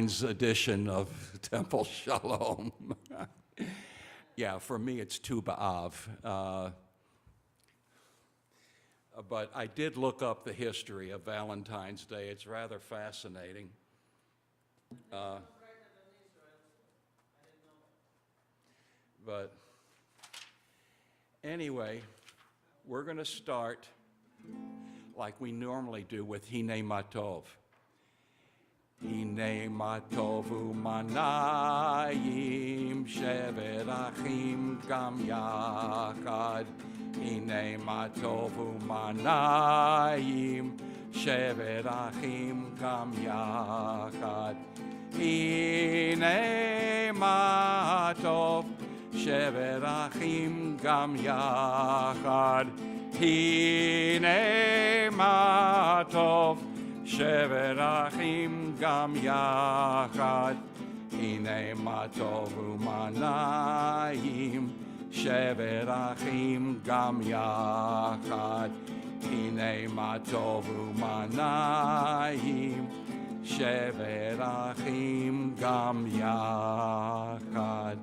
Valentine's edition of Temple Shalom. Yeah, for me it's Tu B'Av. But I did look up the history of Valentine's Day. It's rather fascinating. But anyway, we're going to start like we normally do with Hine Matov. Hine Matov u'manayim shevet achim gam yachad. Hine Matov u'manayim shevet achim gam yachad. Hine Matov shevet achim gam yachad. Hine Matov shevet achim gam yachad. Hine Matov u'manayim shevet achim gam yachad. Hine Matov u'manayim shevet achim gam yachad.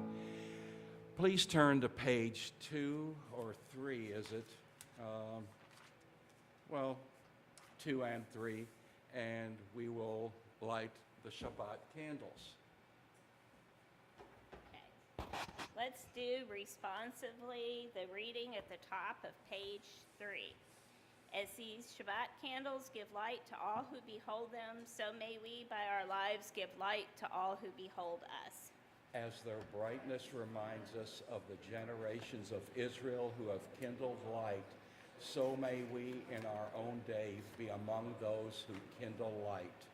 Please turn to page 2 or 3, is it? Well, 2 and 3, and we will light the Shabbat candles. Okay. Let's do responsively the reading at the top of page 3. As these Shabbat candles give light to all who behold them, so may we by our lives give light to all who behold us. As their brightness reminds us of the generations of Israel who have kindled light, so may we in our own day be among those who kindle light.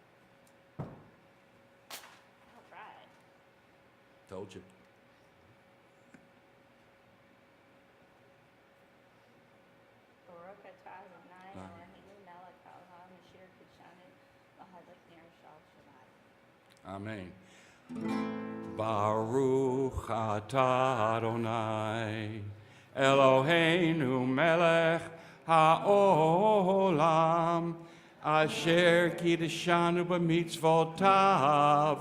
All right. Told you. Baruch atah Adonai Eloheinu melech haolam asher kidshanu v'hadlik ner shal Shabbat. Amen. Baruch atah Adonai Eloheinu melech haolam asher kidshanu b'mitzvotav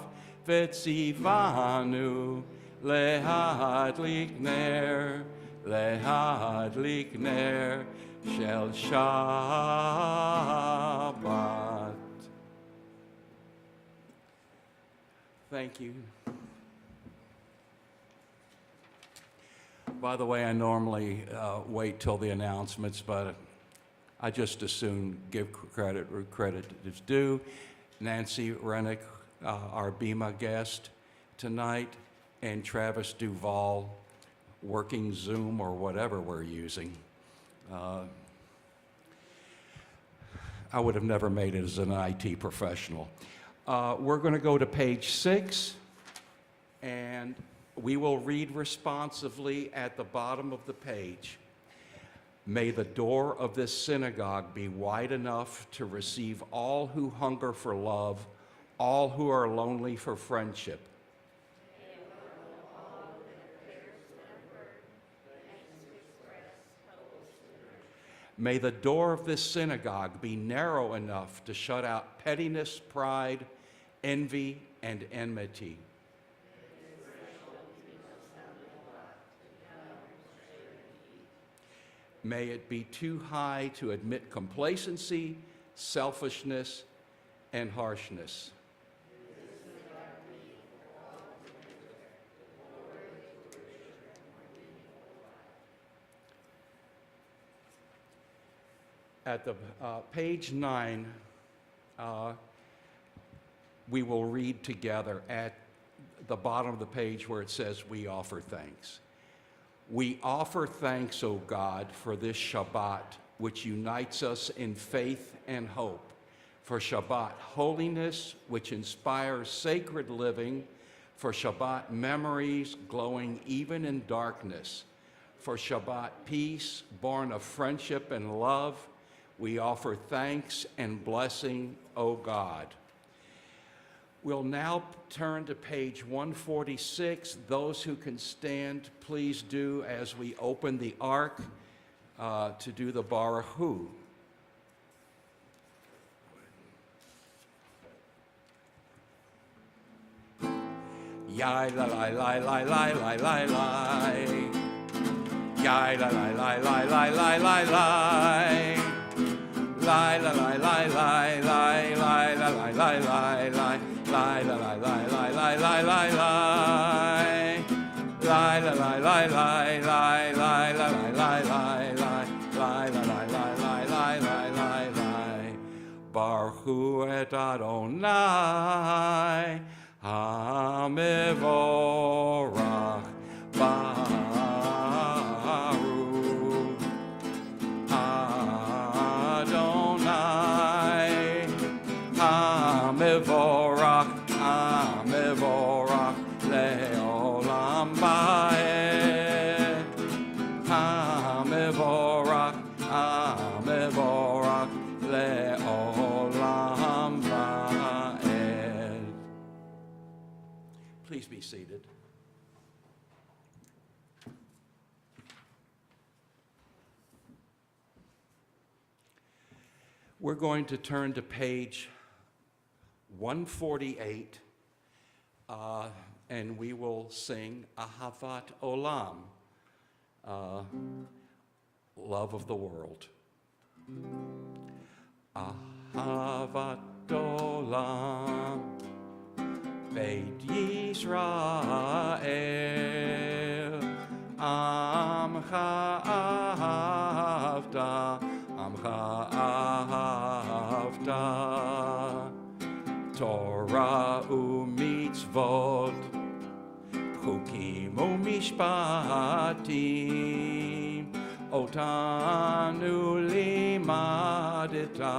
v'tzivanu lehadlik ner shel Shabbat. Thank you. By the way, I normally wait till the announcements, but I just as soon give credit where credit is due. Nancy Rennick, our Bima guest tonight, and Travis Duvall, working Zoom or whatever we're using. I would have never made it as an IT professional. We're going to go to page 6, and we will read responsively at the bottom of the page. May the door of this synagogue be wide enough to receive all who hunger for love, all who are lonely for friendship. May the door of this synagogue be narrow enough to shut out pettiness, pride, envy, and enmity. May it be too high to admit complacency, selfishness, and harshness. At the page 9, we will read together at the bottom of the page where it says, "We offer thanks." We offer thanks, O God, for this Shabbat, which unites us in faith and hope, for Shabbat holiness, which inspires sacred living, for Shabbat memories glowing even in darkness, for Shabbat peace born of friendship and love. We offer thanks and blessing, O God. We'll now turn to page 146. Those who can stand, please do as we open the ark to do the Baruch Hu. Yai la la la la la la la la. Yai la la la la la la la la. La la la la la la la la la la la la. La la la la la la la la la. La la la la la la la la la la la. La la la la la la la la la. Baruchu et Adonai Hamevorach Baruch Adonai Hamevorach Hamevorach Leolam Ba'ed Hamevorach Hamevorach Leolam Ba'ed. Please be seated. We're going to turn to page 148, and we will sing Ahavat Olam, love of the world. Ahavat Olam, Beit Yisrael, Amcha Ahavta, Amcha Ahavta, Torah u'mitzvot, Chukim u'mishpatim, Otanu limadeta,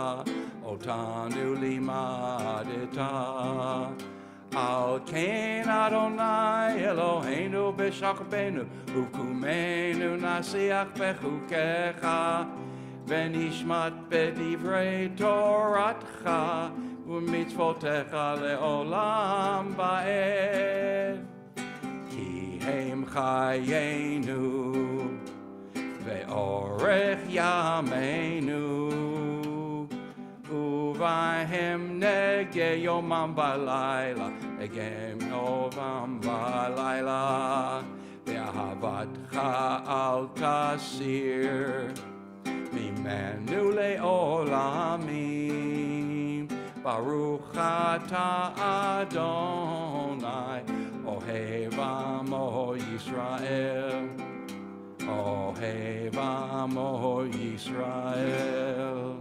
Otanu limadeta. Al ken Adonai Eloheinu b'shachbenu, Ukumenu nasiach bechukecha, V'nishmat b'divrei Toratcha, U'mitzvotecha le'olam ba'ed. Ki hem chayenu, Ve'orech yameinu, Uvahem nege yomam balayla, Negem novam balayla, Ve'ahavatcha al tasir, Mimenu le'olamim, Baruch ata Adonai, Ohev amo Yisrael, Ohev amo Yisrael.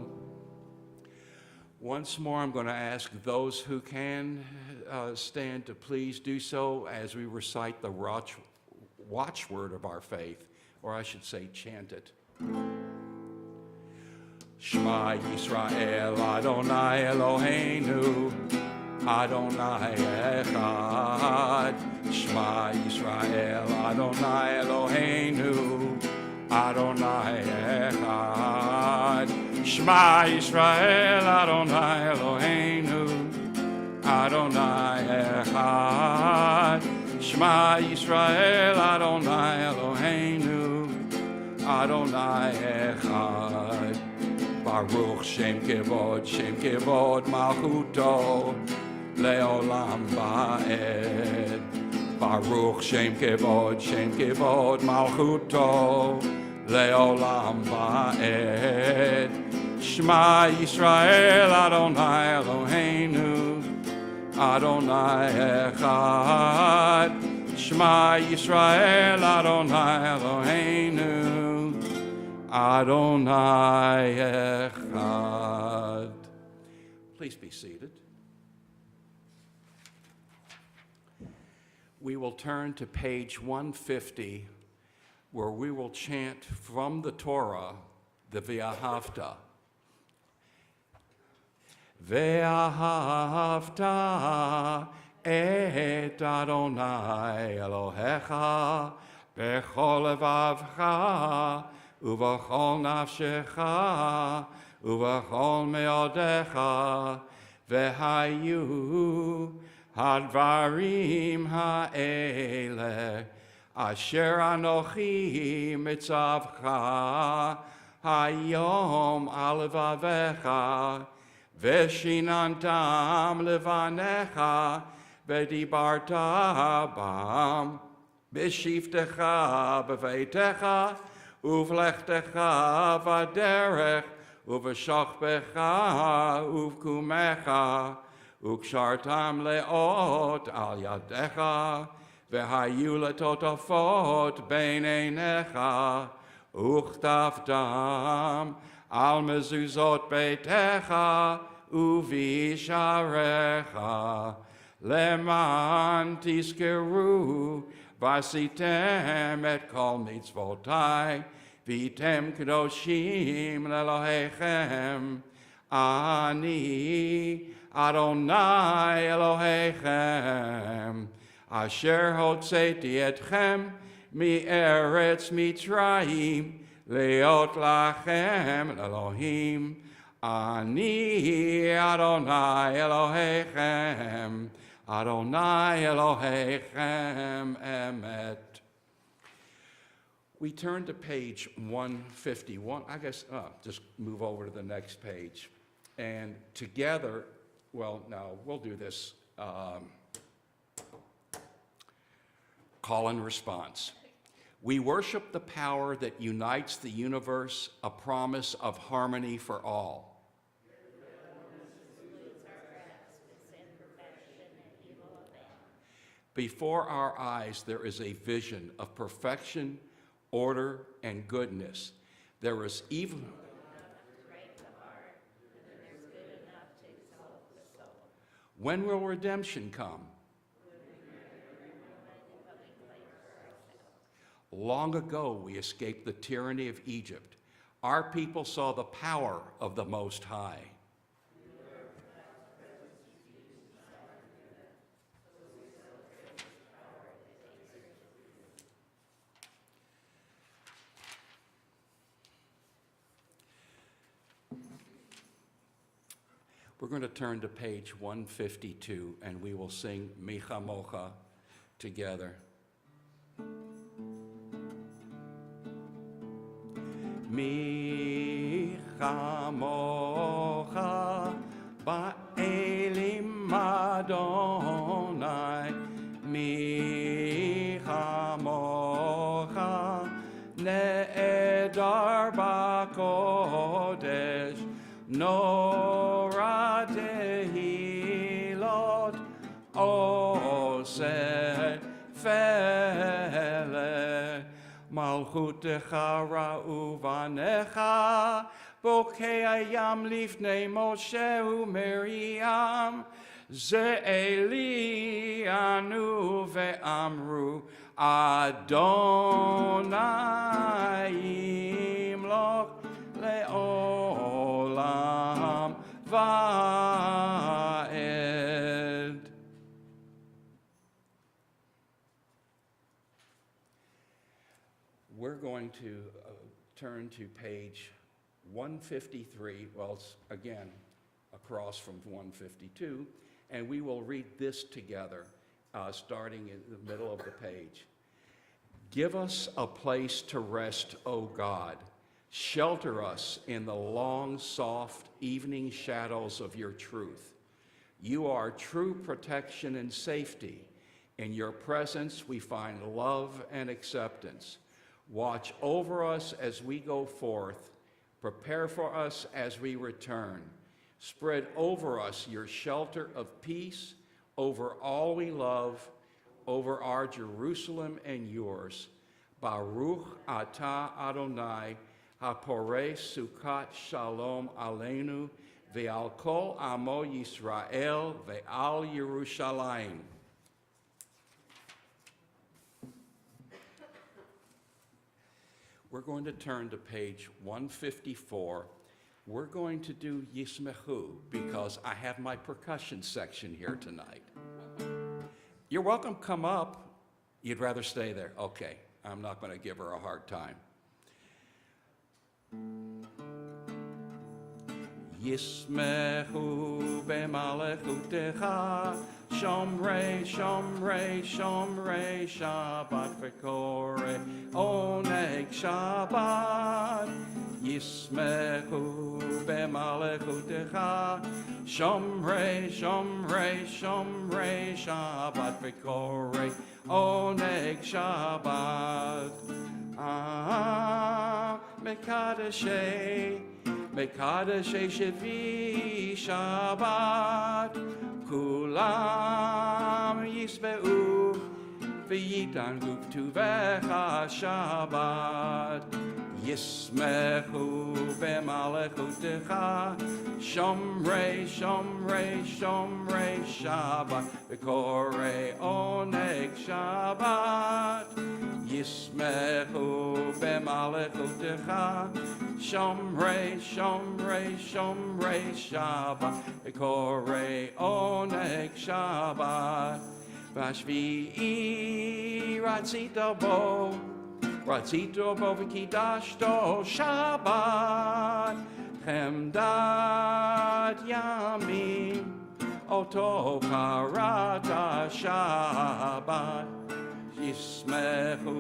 Once more, I'm going to ask those who can stand to please do so as we recite the watchword of our faith, or I should say chant it. Shema Yisrael, Adonai Eloheinu, Adonai Echad. Shema Yisrael, Adonai Eloheinu, Adonai Echad. Shema Yisrael, Adonai Eloheinu, Adonai Echad. Shema Yisrael, Adonai Eloheinu, Adonai Echad. Baruch Shem Kevod Malchuto, Leolam Ba'ed. Baruch Shem Kevod Malchuto, Leolam Ba'ed. Shema Yisrael, Adonai Eloheinu, Adonai Echad. Shema Yisrael, Adonai Eloheinu, Adonai Echad. Please be seated. We will turn to page 150, where we will chant from the Torah the Ve'ahavta. Ve'ahavta et Adonai Elohecha bechol levavcha uvachol nafshecha uvachol meodecha vehayu hadvarim ha'eleh asher anochi mitzavcha hayom al levavecha Veshinantam levanecha ודיברת בם, בשבתך בביתך, ובלכתך בדרך, ובשוכבך ובקומך, וקשרתם לאות על ידיך, והיו לטוטפות בין עיניך, וכתבתם על מזוזות ביתך ובשעריך, למען תזכרו ועשיתם את כל מצוותי, והייתם קדושים לאלוהיכם. אני אדוני אלוהיכם, אשר הוצאתי אתכם מארץ מצרים, להיות לכם אלוהים. אני אדוני אלוהיכם, אדוני אלוהיכם אמת. We turn to page 151. I guess, just move over to the next page. And together, well, no, we'll do this call and response. We worship the power that unites the universe, a promise of harmony for all. Before our eyes, there is a vision of perfection, order, and goodness. There is evil. When will redemption come? Long ago, we escaped the tyranny of Egypt. Our people saw the power of the Most High. We're going to turn to page 152, and we will sing Micha Mocha together. Micha Mocha ba'elim Adonai, Micha Mocha ne'edar ba'kodesh, Nora tehilot oseh fele, Malchutecha ra'u vanecha, bokei hayam lifnei Moshe u'Miriam, ze'eli anu ve'amru, Adonai imloch le'olam va'ed. We're going to turn to page 153, well, it's again across from 152, and we will read this together, starting in the middle of the page. Give us a place to rest, O God. Shelter us in the long, soft evening shadows of your truth. You are true protection and safety. In your presence we find love and acceptance. Watch over us as we go forth. Prepare for us as we return. Spread over us your shelter of peace, over all we love, over our Jerusalem and yours. Baruch atah Adonai, haporeh sukat shalom aleinu, ve'al kol amo Yisrael, ve'al Yerushalayim. We're going to turn to page 154. We're going to do Yismechu because I have my percussion section here tonight. You're welcome, come up. You'd rather stay there? Okay, I'm not going to give her a hard time. Yismechu b'malechutecha, Shomrei, Shomrei, Shomrei Shabbat v'korei oneg Shabbat. Yismechu b'malechutecha, Shomrei, Shomrei, Shomrei Shabbat v'korei oneg Shabbat. Mekadeshei, Mekadeshei Shevi Shabbat, Kulam Yisbeu, V'yitangu K'tuvecha Shabbat, Yismechu b'malechutecha, Shomrei, Shomrei, Shomrei Shabbat, V'korei oneg Shabbat, Yismechu b'malechutecha, Shomrei, Shomrei, Shomrei Shabbat, V'korei oneg Shabbat. V'ashvi'i ratzito bo v'kidashto Shabbat, Chemdat yamim, oto karata Shabbat. Yismechu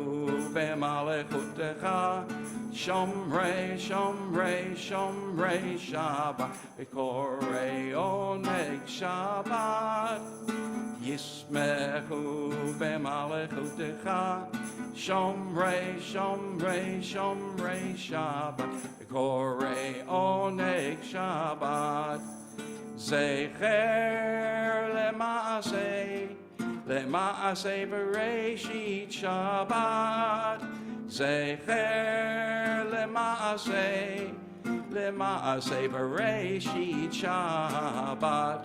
b'malechutecha, Shomrei, Shomrei, Shomrei Shabbat, V'korei oneg Shabbat. Yismechu b'malechutecha, Shomrei, Shomrei, Shomrei Shabbat, V'korei oneg Shabbat. Zecher Lema'aseh Bereshit Shabbat, Zecher Lema'aseh Bereshit Shabbat,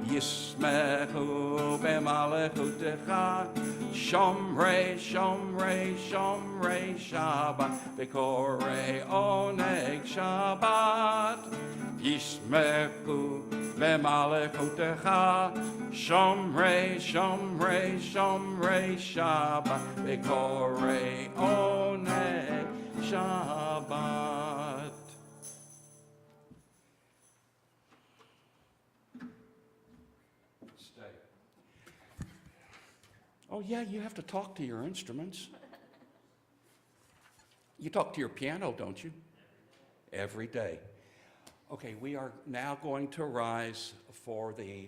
Yismechu b'malechutecha, Shomrei, Shomrei, Shomrei Shabbat, V'korei oneg Shabbat. Yismechu b'malechutecha, Shomrei, Shomrei, Shomrei Shabbat, V'korei oneg Shabbat. Stay. Oh yeah, you have to talk to your instruments. You talk to your piano, don't you? Every day. Okay, we are now going to rise for the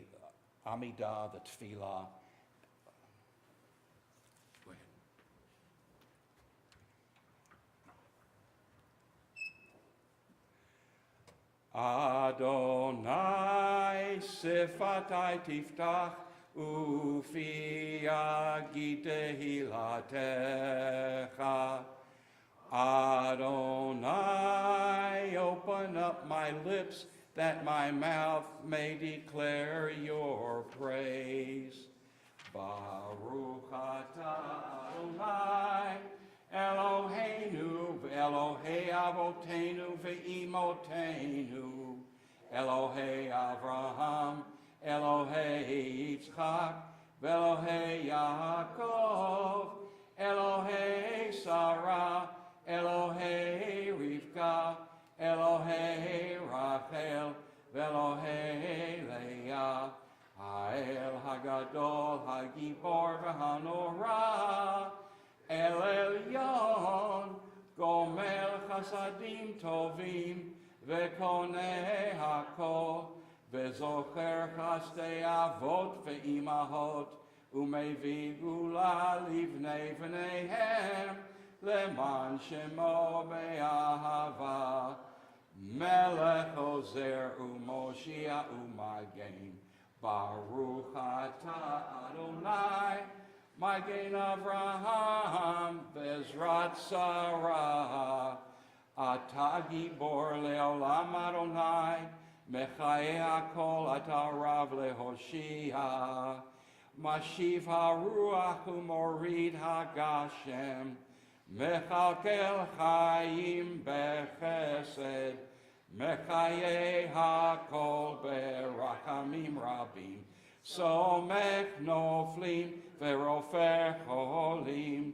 Amidah, the Tefillah. Go ahead. Adonai sifatai tiftach ufi yagid tehilatecha. Adonai, open up my lips that my mouth may declare your praise. Baruch atah Adonai, Eloheinu, Elohei Avotenu ve'imotenu, Elohei Avraham, Elohei Yitzchak, Elohei Yaakov, Elohei Sarah, Elohei Rivka, Elohei Rachel, Elohei Leah, Ha'el Hagadol, Hagibor v'Hanorah, El Elyon, Gomel Chasadim Tovim, Ve'koneh Hakol, Ve'zocher Chastei Avot ve'imahot, Umevii gula livnei v'neihem, Leman shemo be'ahava, Melech ozer u'moshia u'magen, Baruch atah Adonai, Magen Avraham, Bezrat Sarah, Atah gibor le'olam Adonai, Mechaye hakol atah rav lehoshia, Mashiv haruach u'morid hagashem, Mechalkel chayim bechesed, Mechaye hakol berachamim rabim, Somech noflim verofer cholim,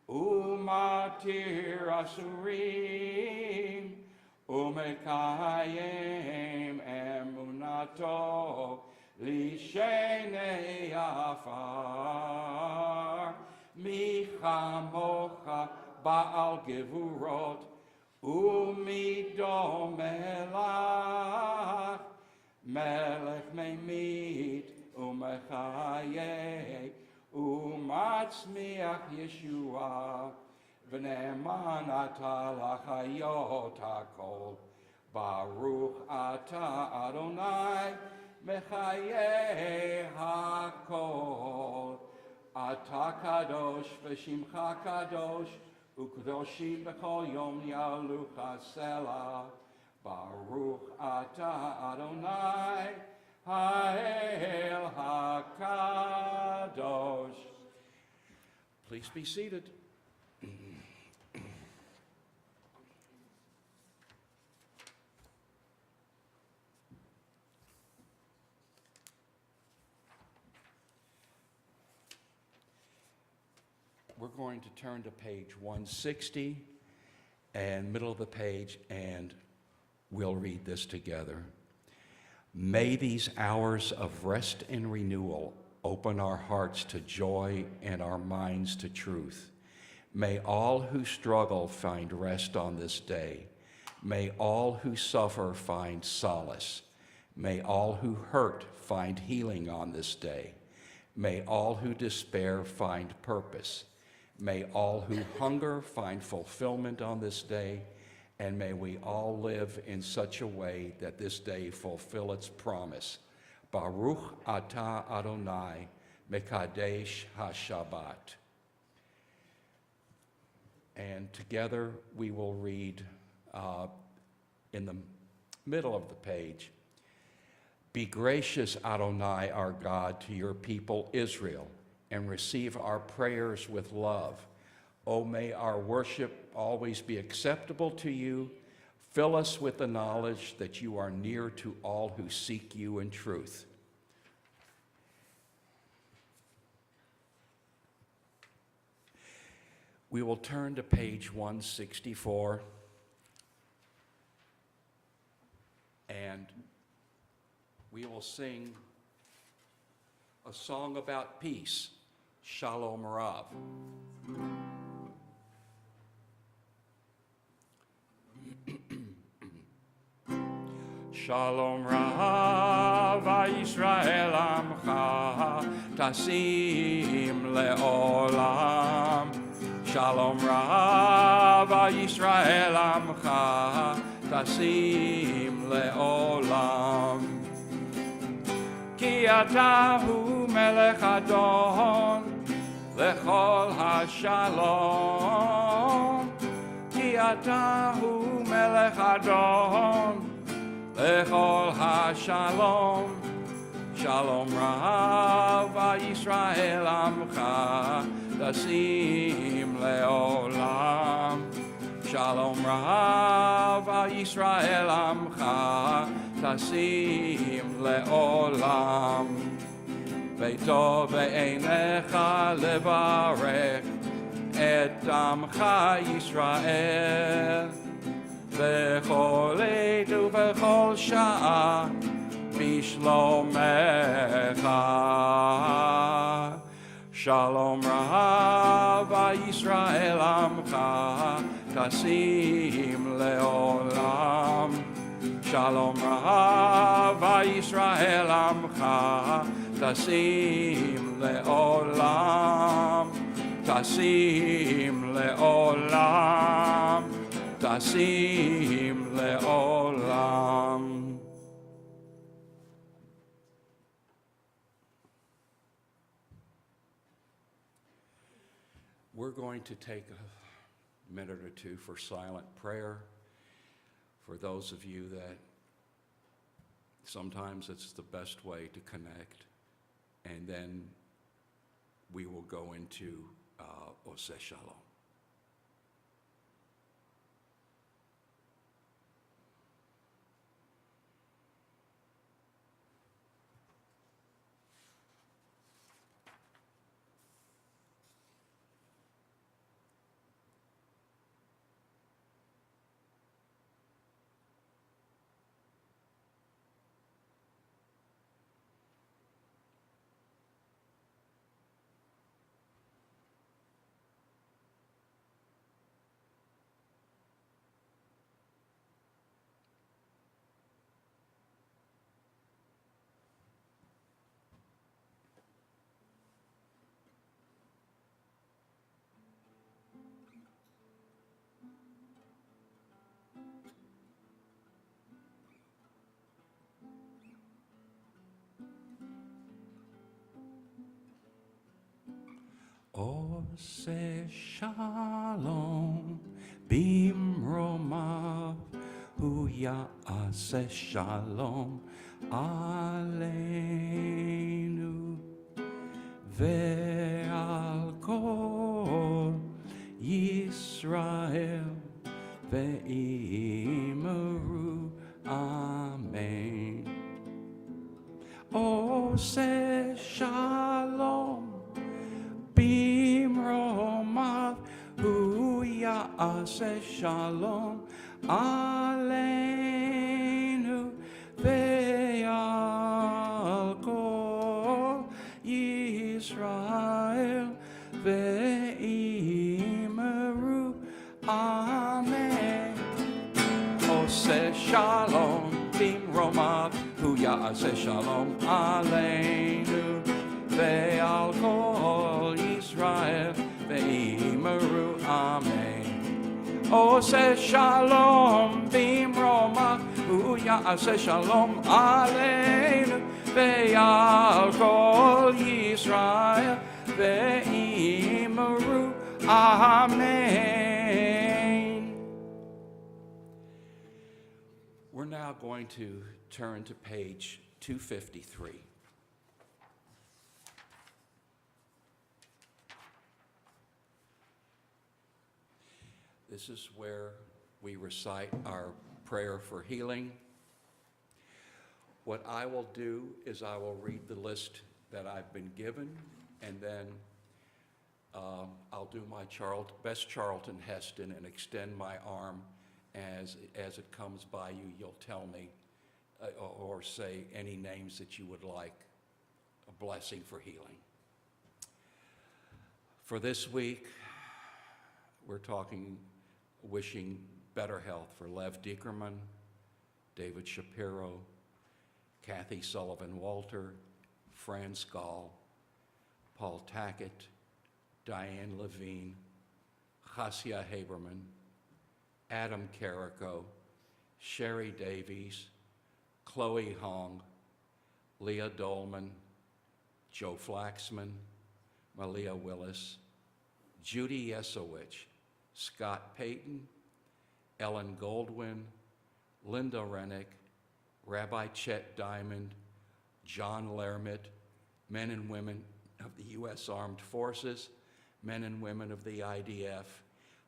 Umatir asurim, ומקיים אמונתו לשני עפר. מי כמוך בעל גבורות ומי דומה לך, מלך ממית ומחיה ומצמיח ישועה, ונאמן אתה לחיות הכל. ברוך אתה אדוני מחיי הכל. אתה קדוש ושמך קדוש, וקדושים בכל יום יעלוך סלע. ברוך אתה אדוני האל הקדוש. Please be seated. We're going to turn to page 160 and middle of the page, and we'll read this together. May these hours of rest and renewal open our hearts to joy and our minds to truth. May all who struggle find rest on this day. May all who suffer find solace. May all who hurt find healing on this day. May all who despair find purpose. May all who hunger find fulfillment on this day, and may we all live in such a way that this day fulfill its promise. Baruch atah Adonai mekadesh ha-Shabbat. And together we will read in the middle of the page, Be gracious, Adonai, our God, to your people Israel, and receive our prayers with love. Oh, may our worship always be acceptable to you. Fill us with the knowledge that you are near to all who seek you in truth. We will turn to page 164, and we will sing a song about peace, Shalom Rav. Shalom Rav Yisrael Amcha Tasim Leolam. Shalom Rav Yisrael Amcha Tasim Leolam. Ki ata hu melech adon lechol hashalom. Ki ata hu melech adon lechol hashalom. Shalom Rav Yisrael Amcha Tasim Leolam. Shalom Rav Yisrael Amcha Tasim Leolam. Beito ve'einecha levarech et amcha Yisrael bechol עת ובכל שעה בשלומך. Shalom Rav Yisrael Amcha Tasim Leolam. Shalom Rav Yisrael Amcha Tasim Leolam. Tasim Leolam. Tasim Leolam. We're going to take a minute or two for silent prayer. For those of you that sometimes it's the best way to connect, and then we will go into Oseh Shalom. עושה שלום במרומיו, הוא יעשה שלום עלינו ועל כל ישראל, ואמרו אמן. עושה שלום במרומיו, הוא יעשה שלום עלינו ועל כל ישראל, ואמרו אמן. עושה שלום במרומיו, הוא יעשה שלום עלינו ועל כל ישראל, ואמרו אמן. עושה שלום במרומיו, הוא יעשה שלום עלינו ועל כל ישראל, ואמרו amen. We're now going to turn to page 253. This is where we recite our prayer for healing. What I will do is I will read the list that I've been given, and then I'll do my best Charlton Heston and extend my arm as it comes by you. You'll tell me or say any names that you would like, a blessing for healing. For this week, we're wishing better health for Lev Diekerman, David Shapiro, Kathy Sullivan-Walter, Fran Skall, Paul Tackett, Diane Levine, Chassia Haberman, Adam Carrico, Sherry Davies, Chloe Hong, Leah Dolman, Joe Flaxman, Malia Willis, Judy Yesowich, Scott Payton, Ellen Goldwyn, Linda Rennick, Rabbi Chet Diamond, John Lermit, men and women of the U.S. Armed Forces, men and women of the IDF,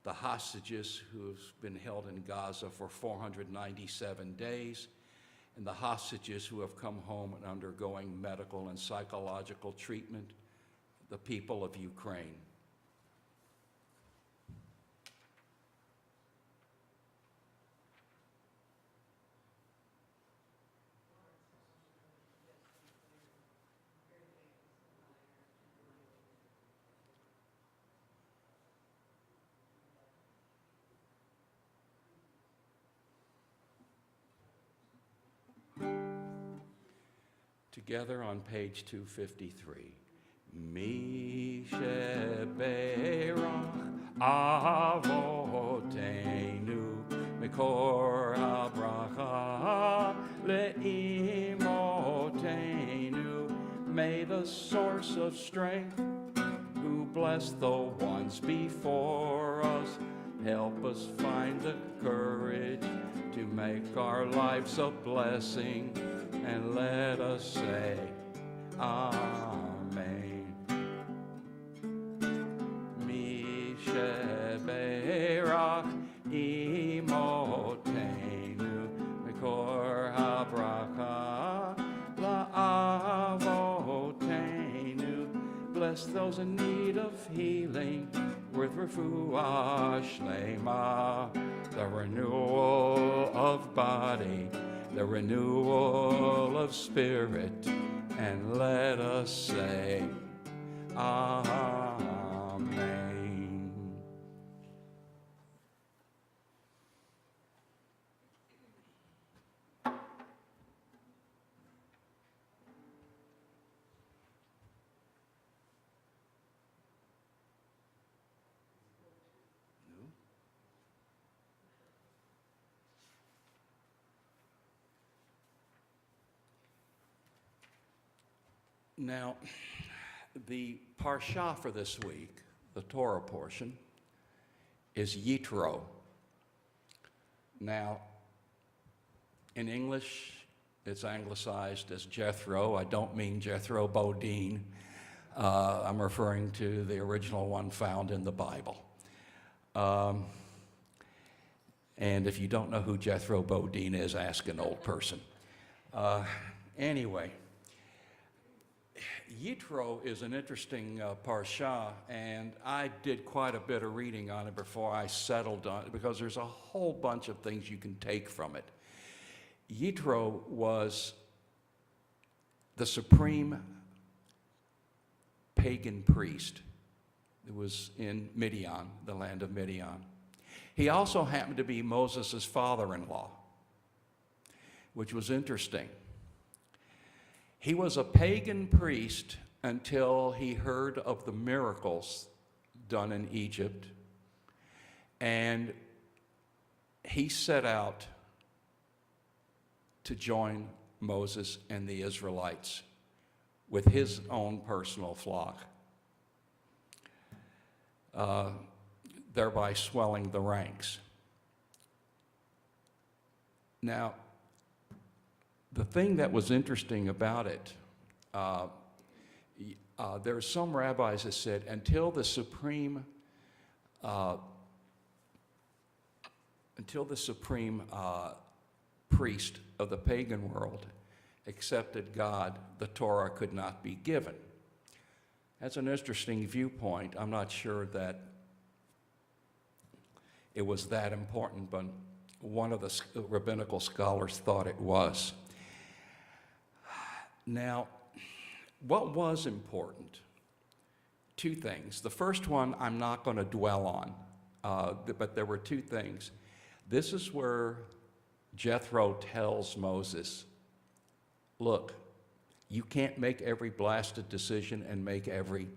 the hostages who've been held in Gaza for 497 days, and the hostages who have come home and undergoing medical and psychological treatment, the people of Ukraine. Together on page 253. Mi sheberach avotenu mikor habracha leimotenu. May the source of strength, who blessed the ones before us, help us find the courage to make our lives a blessing, and let us say, Amen. Mi sheberach imotenu mikor habracha la'avotenu. Bless those in need of healing with refuah shlema, the renewal of body, the renewal of spirit, and let us say, Amen. Now, the parsha for this week the Torah portion, is Yitro. Now, in English, it's anglicized as Jethro. I don't mean Jethro Bodine. I'm referring to the original one found in the Bible. And if you don't know who Jethro Bodine is, ask an old person. Anyway, Yitro is an interesting parsha, and I did quite a bit of reading on it before I settled on it, because there's a whole bunch of things you can take from it. Yitro was the supreme pagan priest. It was in Midian, the land of Midian. He also happened to be Moses' father-in-law, which was interesting. He was a pagan priest until he heard of the miracles done in Egypt, and he set out to join Moses and the Israelites with his own personal flock, thereby swelling the ranks. Now, the thing that was interesting about it, there are some rabbis that said until the supreme priest of the pagan world accepted God, the Torah could not be given. That's an interesting viewpoint. I'm not sure that it was that important, but one of the rabbinical scholars thought it was. Now, what was important? Two things. The first one I'm not going to dwell on, but there were two things. This is where Jethro tells Moses, look, you can't make every blasted decision and make every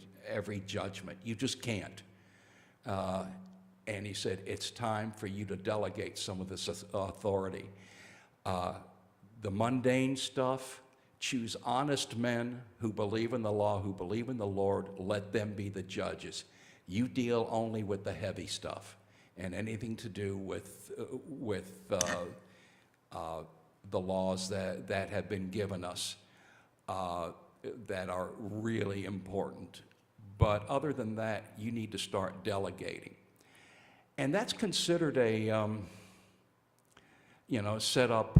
judgment. You just can't. And he said, it's time for you to delegate some of this authority. The mundane stuff, choose honest men who believe in the law, who believe in the Lord, let them be the judges. You deal only with the heavy stuff, and anything to do with the laws that have been given us that are really important. But other than that, you need to start delegating. And that's considered a, set up,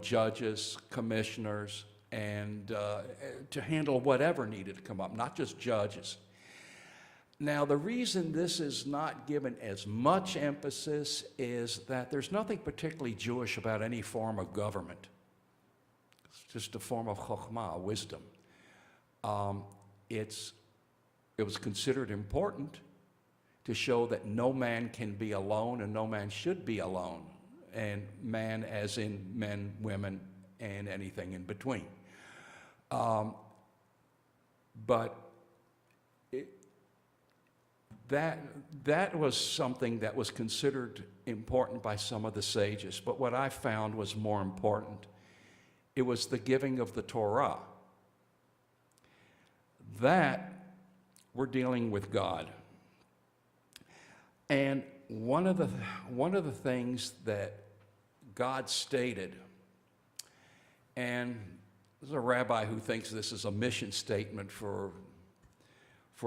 judges, commissioners, and to handle whatever needed to come up, not just judges. Now, the reason this is not given as much emphasis is that there's nothing particularly Jewish about any form of government. It's just a form of chokhmah, wisdom. It was considered important to show that no man can be alone and no man should be alone, and man as in men, women, and anything in between. But that was something that was considered important by some of the sages. But what I found was more important. It was the giving of the Torah. That we're dealing with God. And one of the things that God stated, and there's a rabbi who thinks this is a mission statement for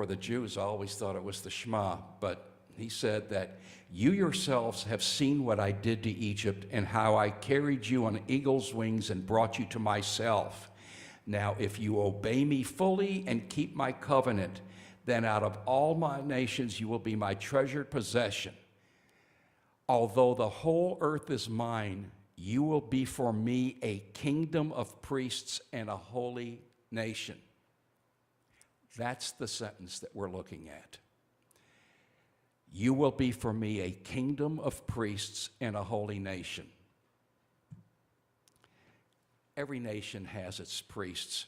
the Jews. I always thought it was the Shema, but he said that you yourselves have seen what I did to Egypt and how I carried you on eagle's wings and brought you to myself. Now, if you obey me fully and keep my covenant, then out of all my nations you will be my treasured possession. Although the whole earth is mine, you will be for me a kingdom of priests and a holy nation. That's the sentence that we're looking at. You will be for me a kingdom of priests and a holy nation. Every nation has its priests.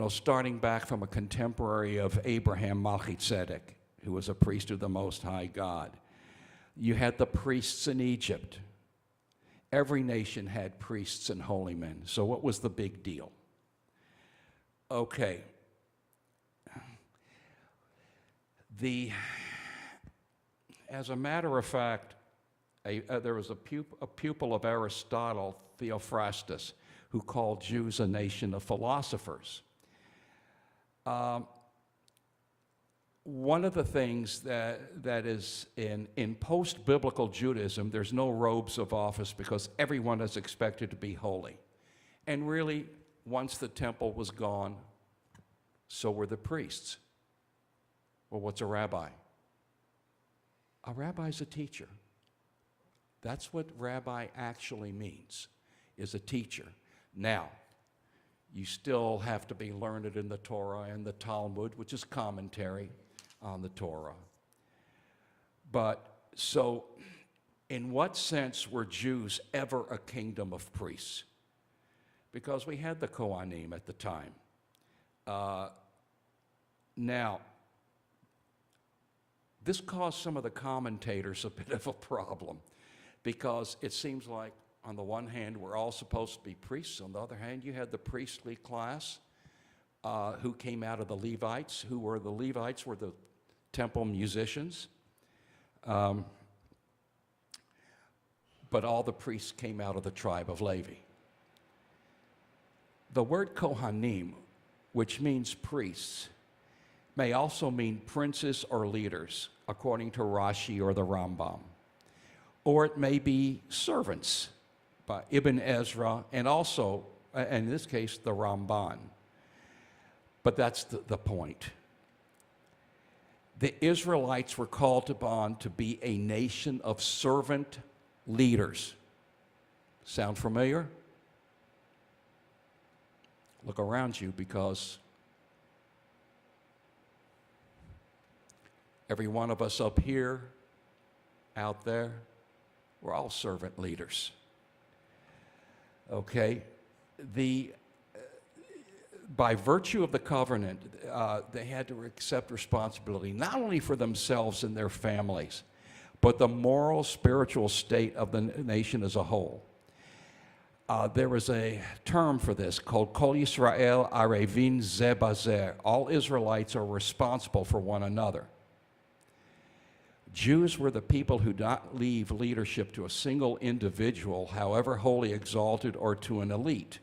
Starting back from a contemporary of Abraham, Melchizedek, who was a priest of the Most High God. You had the priests in Egypt. Every nation had priests and holy men. So what was the big deal? Okay, As a matter of fact, there was a pupil of Aristotle, Theophrastus, who called Jews a nation of philosophers. One of the things that is in post-biblical Judaism, there's no robes of office because everyone is expected to be holy. And really, once the temple was gone, so were the priests. Well, what's a rabbi? A rabbi's a teacher. That's what rabbi actually means, is a teacher. Now, you still have to be learned in the Torah and the Talmud, which is commentary on the Torah. But so, in what sense were Jews ever a kingdom of priests? Because we had the Kohanim at the time. Now, this caused some of the commentators a bit of a problem, because it seems like, on the one hand, we're all supposed to be priests. On the other hand, you had the priestly class who came out of the Levites, were the temple musicians. But all the priests came out of the tribe of Levi. The word Kohanim, which means priests, may also mean princes or leaders, according to Rashi or the Rambam. Or it may be servants, by Ibn Ezra, and also, in this case, the Ramban. But that's the point. The Israelites were called upon to be a nation of servant leaders. Sound familiar? Look around you, because every one of us up here, out there, we're all servant leaders. Okay? By virtue of the covenant, they had to accept responsibility not only for themselves and their families, but the moral, spiritual state of the nation as a whole. There was a term for this called Kol Yisrael Arevin Ze Bazer. All Israelites are responsible for one another. Jews were the people who did not leave leadership to a single individual, however holy, exalted, or to an elite.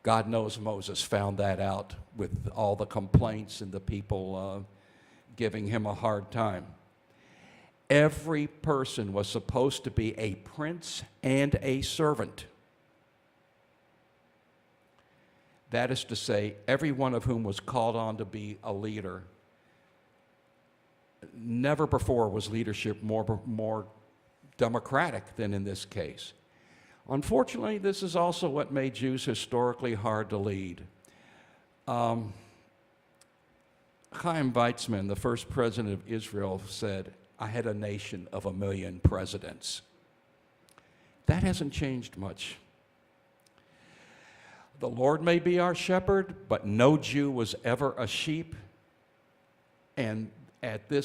God knows Moses found that out with all the complaints and the people giving him a hard time. Every person was supposed to be a prince and a servant. That is to say, every one of whom was called on to be a leader. Never before was leadership more democratic than in this case. Unfortunately, this is also what made Jews historically hard to lead. Chaim Weizmann, the first president of Israel, said, "I had a nation of 1,000,000 presidents." That hasn't changed much. The Lord may be our shepherd, but no Jew was ever a sheep. And at the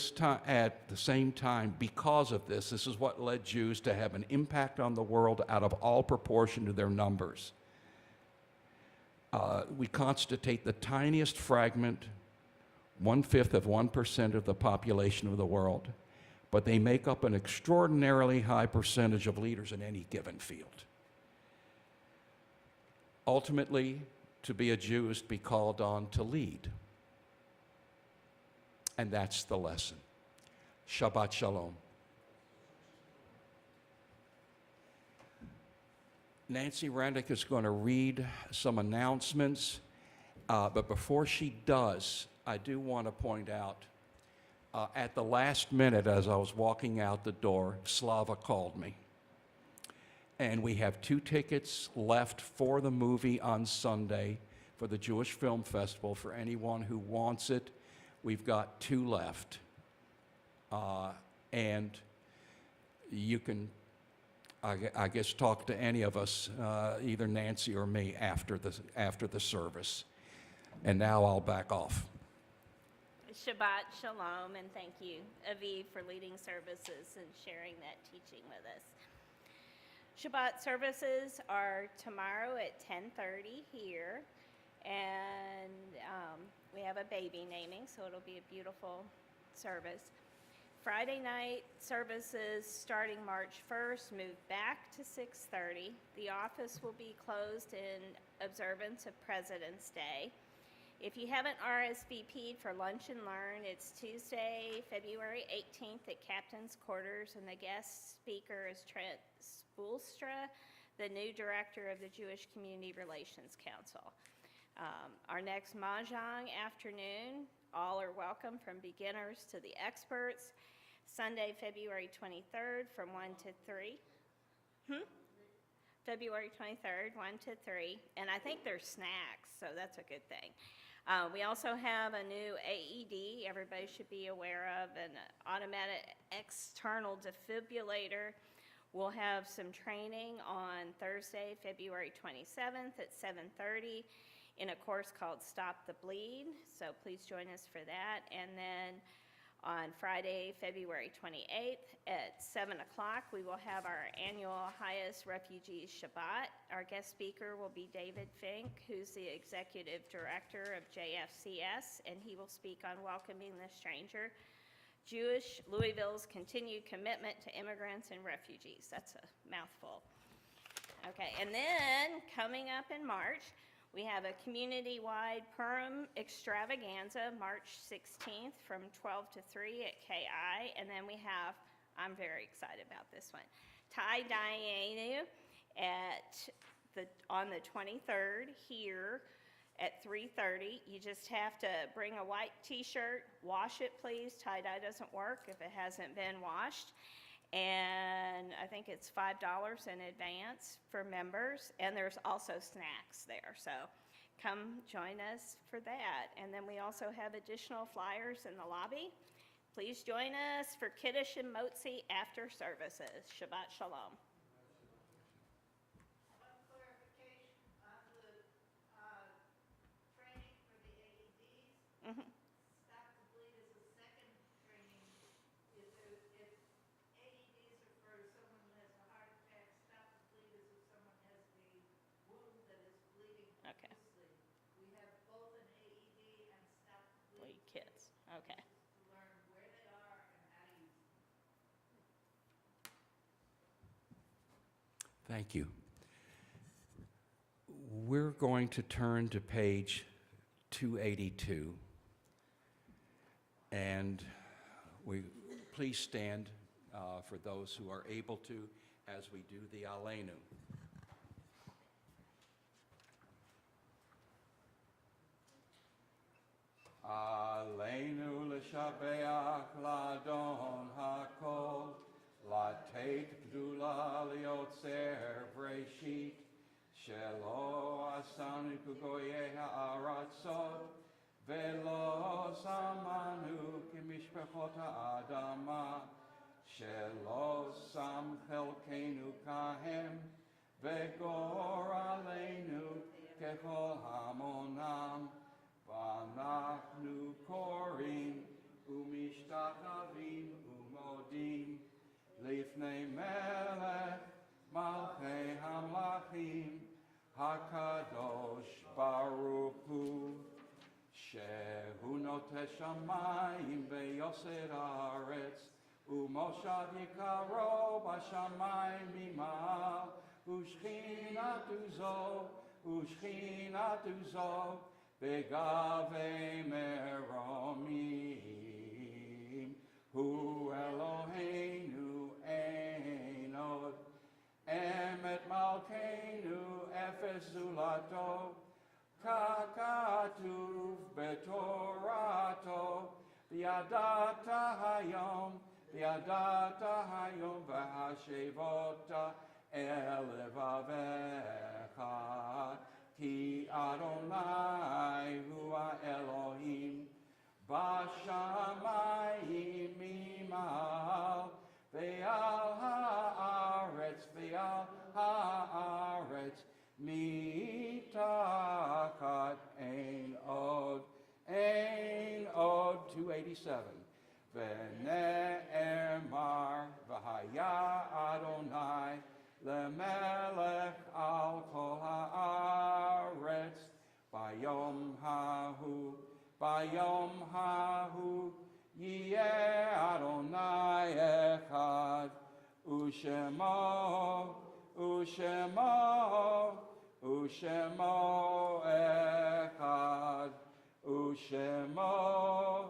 same time, because of this is what led Jews to have an impact on the world out of all proportion to their numbers. We constitute the tiniest fragment, 1/5 of 1% of the population of the world, but they make up an extraordinarily high percentage of leaders in any given field. Ultimately, to be a Jew is to be called on to lead. And that's the lesson. Shabbat Shalom. Nancy Rendick is going to read some announcements, but before she does, I do want to point out, at the last minute as I was walking out the door, Slava called me. And we have 2 tickets left for the movie on Sunday for the Jewish Film Festival. For anyone who wants it, we've got 2 left. And you can, I guess, talk to any of us, either Nancy or me, after the service. And now I'll back off. Shabbat Shalom, and thank you, Aviv, for leading services and sharing that teaching with us. Shabbat services are tomorrow at 10:30 here, and we have a baby naming, so it'll be a beautiful service. Friday night services starting March 1st move back to 6:30. The office will be closed in observance of President's Day. If you haven't RSVP'd for Lunch and Learn, it's Tuesday, February 18th at Captain's Quarters, and the guest speaker is Trent Spoolstra, the new director of the Jewish Community Relations Council. Our next Mahjong afternoon, all are welcome from beginners to the experts. Sunday, February 23rd from 1 to 3. February 23rd, 1 to 3. And I think there's snacks, so that's a good thing. We also have a new AED everybody should be aware of, an automatic external defibrillator. We'll have some training on Thursday, February 27th at 7:30 in a course called Stop the Bleed, so please join us for that. And then on Friday, February 28th at 7 o'clock, we will have our annual Highest Refugees Shabbat. Our guest speaker will be David Fink, who's the executive director of JFCS, and he will speak on welcoming the stranger. Louisville's continued commitment to immigrants and refugees. That's a mouthful. Okay, and then coming up in March, we have a community-wide Purim extravaganza, March 16th from 12 to 3 at KI. And then we have, I'm very excited about this one, Tie-Dyeing on the 23rd here at 3:30. You just have to bring a white t-shirt, wash it please. Tie-dye doesn't work if it hasn't been washed. And I think it's $5 in advance for members, and there's also snacks there, so come join us for that. And then we also have additional flyers in the lobby. Please join us for Kiddush and Motzi after services. Shabbat Shalom. One clarification on the training for the AEDs. Mhm. Stop the bleed is a second training. If AEDs are for someone who has a heart attack, stop the bleed is if someone has a wound that is bleeding Okay. profusely. We have both an AED and stop the bleed. Bleed kids, okay. To learn where they are and how to use them. Thank you. We're going to turn to page 282. And please stand for those who are able to as we do the Aleinu. Aleinu l'shabeach l'adon hakol, לתת גדולה ליוצר בראשית, שלא עשנו כגויי הארצות, ולא שמנו כמשפחות האדמה, שלא שם חלקנו כהם, וגורלנו ככל המונם, ואנחנו קוראים ומשתחווים ומודים, לפני מלך מלכי המלכים, הקדוש ברוך הוא, שהוא נוטה שמיים ויוסד הארץ, ומושב יקרו בשמיים ממעל, ושכינתו זו בגבי מרומים. הוא אלוהינו אין עוד, אמת מלכנו אפס זולתו, ככתוב בתורתו, וידעת היום והשבות אל לבביך, כי אדוני הוא האלוהים, בשמיים ממעל, ועל הארץ מתחת אין עוד. 287. ונאמר, והיה אדוני למלך על כל הארץ, ביום ההוא Yeh Adonai echad, Ushemo, Ushemo, Ushemo echad, Ushemo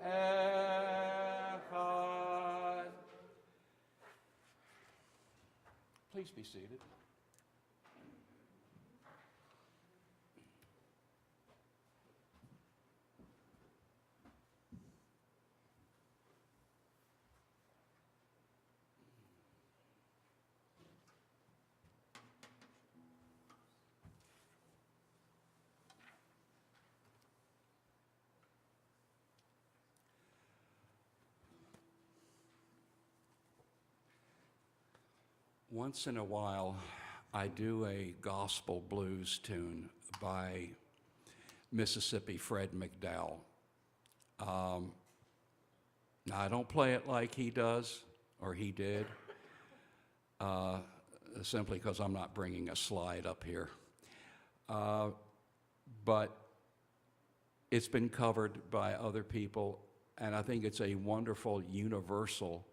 echad. Please be seated. Once in a while, I do a gospel blues tune by Mississippi Fred McDowell. Now, I don't play it like he does, or he did, simply because I'm not bringing a slide up here. But it's been covered by other people, and I think it's a wonderful, universal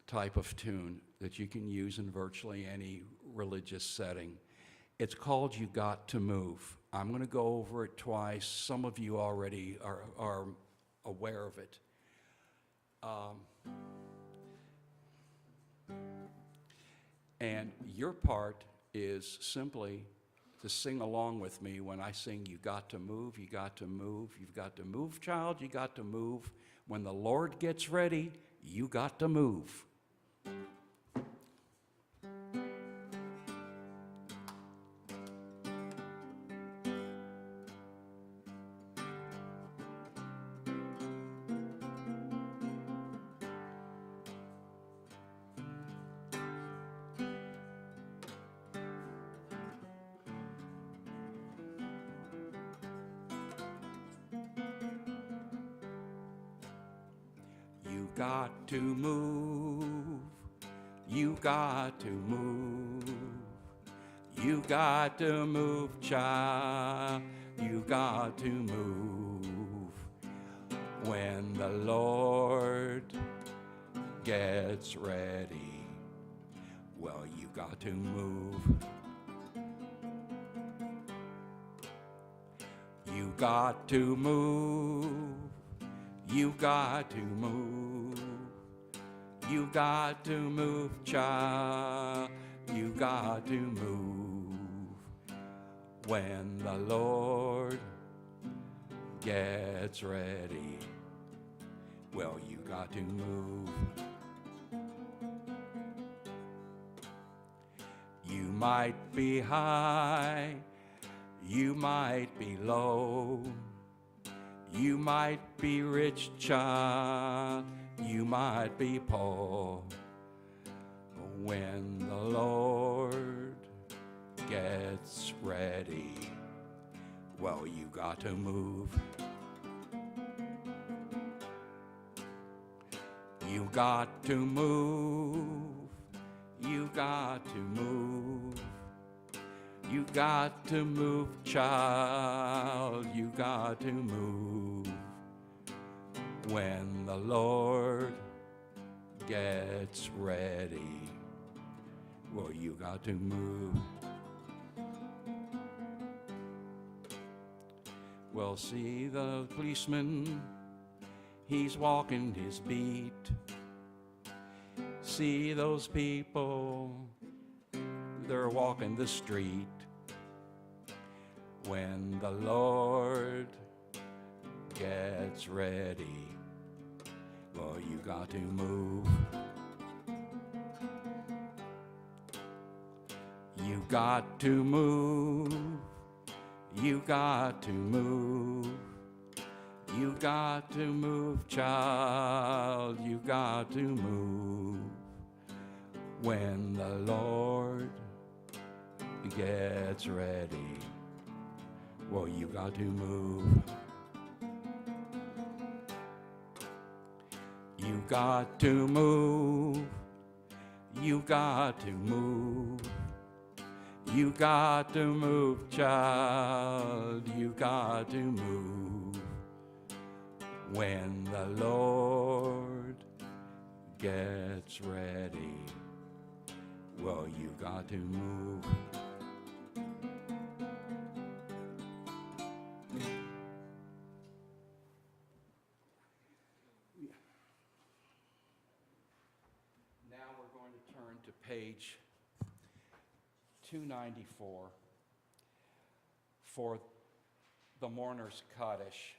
type of tune that you can use in virtually any religious setting. It's called You Got to Move. I'm going to go over it twice. Some of you already are aware of it. And your part is simply to sing along with me when I sing, you got to move, you got to move, you've got to move, child, you got to move. When the Lord gets ready, you got to move. You got to move, you got to move, you got to move, child, you got to move. When the Lord gets ready, well, you got to move. You got to move. You got to move, you got to move, child, you got to move. When the Lord gets ready, well, you got to move. You might be high, you might be low. You might be rich, child, you might be poor. When the Lord gets ready, well, you got to move. You got to move, you got to move. You got to move, child, you got to move. When the Lord gets ready, well, you got to move. Well, see the policeman, he's walking his beat. See those people, they're walking the street. When the Lord gets ready, well, you got to move. You got to move. You got to move. You got to move, child. You got to move. When the Lord gets ready, well, you got to move. You got to move. You got to move. You got to move, child. You got to move. when the Lord gets ready. Well, you got to move. Now we're going to turn to page 294 for the mourner's Kaddish.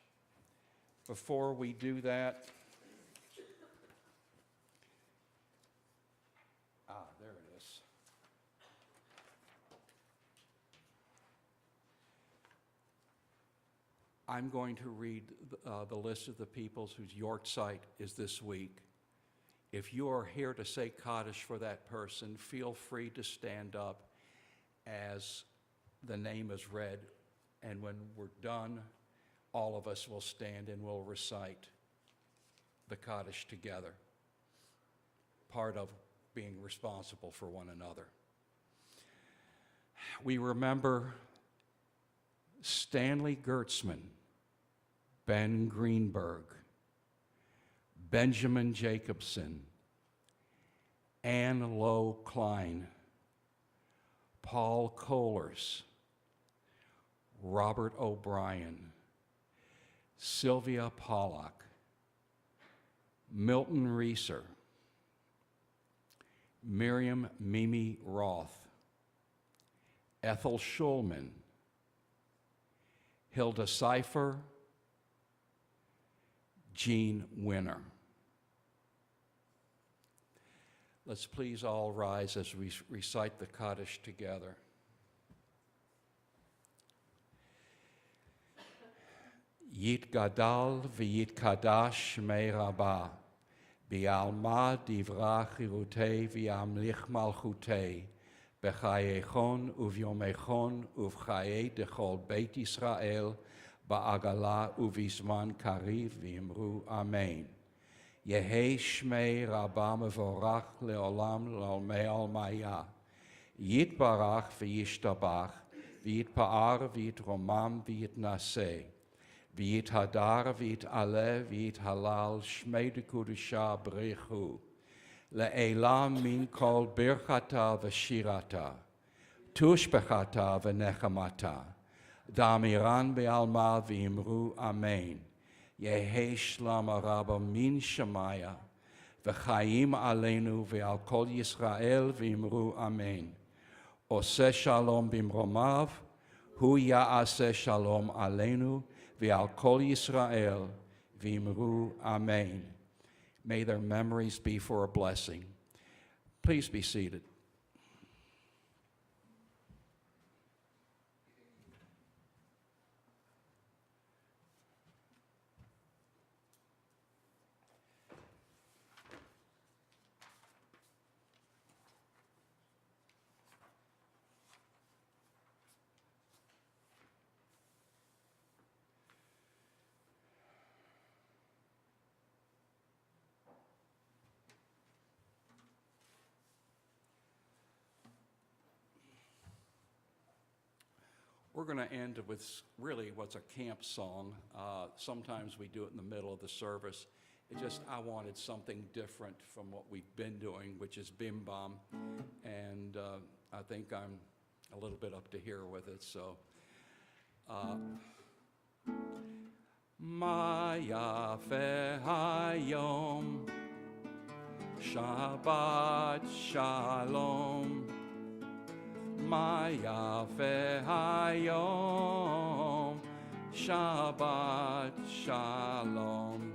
Before we do that, there it is. I'm going to read the list of the peoples whose Yortzeit is this week. If you are here to say Kaddish for that person, feel free to stand up as the name is read, and when we're done, all of us will stand and we'll recite the Kaddish together, part of being responsible for one another. We remember Stanley Gertzman, Ben Greenberg, Benjamin Jacobson, Ann Lowe Klein, Paul Kohlers, Robert O'Brien, Sylvia Pollack, Milton Reeser, Miriam Mimi Roth, Ethel Schulman, Hilda Seifer, Jean Winner. Let's please all rise as we recite the Kaddish together. Yitgadal v'yitkadash shmei Rabbah, bi'alma divra chirutei v'yamlich malchutei, b'chayechon uvyomechon uv'chayei dechol Beit Yisrael, ba'agala uv'izman kariv v'imru Amen. Yehei shmei Rabbah mevorach leolam l'olmei almaya. Yitbarach v'yishtabach, v'yitpa'ar v'yitromam v'yitnaseh. V'yithadar v'yit'aleh v'yithalal shmei dekudusha b'rechu. Le'elam min kol birchata v'shirata. Tushbechata v'nechamata. Damiran be'alma v'imru Amen. Yehei shlam Rabba min Shemaya, v'chayim aleinu ve'al kol Yisrael v'imru Amen. Oseh shalom bimromav, hu ya'aseh shalom aleinu ve'al kol Yisrael v'imru Amen. May their memories be for a blessing. Please be seated. We're going to end with really what's a camp song. Sometimes we do it in the middle of the service. I wanted something different from what we've been doing, which is Bim Bam. And I think I'm a little bit up to here with it. So, Ma Yafeh Hayom, Shabbat Shalom. Ma Yafeh Hayom, Shabbat Shalom.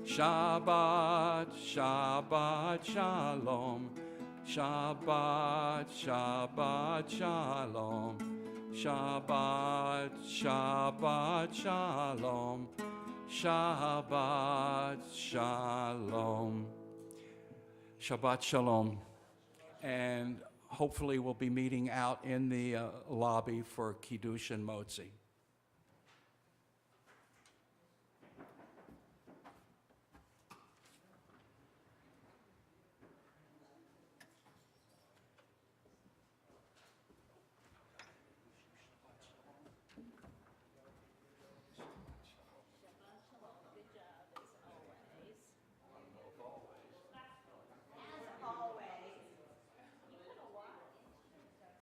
Shabbat, Shabbat Shalom. Shabbat, Shabbat Shalom. Shabbat, Shabbat Shalom. Shabbat Shalom. Shabbat Shalom. And hopefully we'll be meeting out in the lobby for Kiddush and Motzi.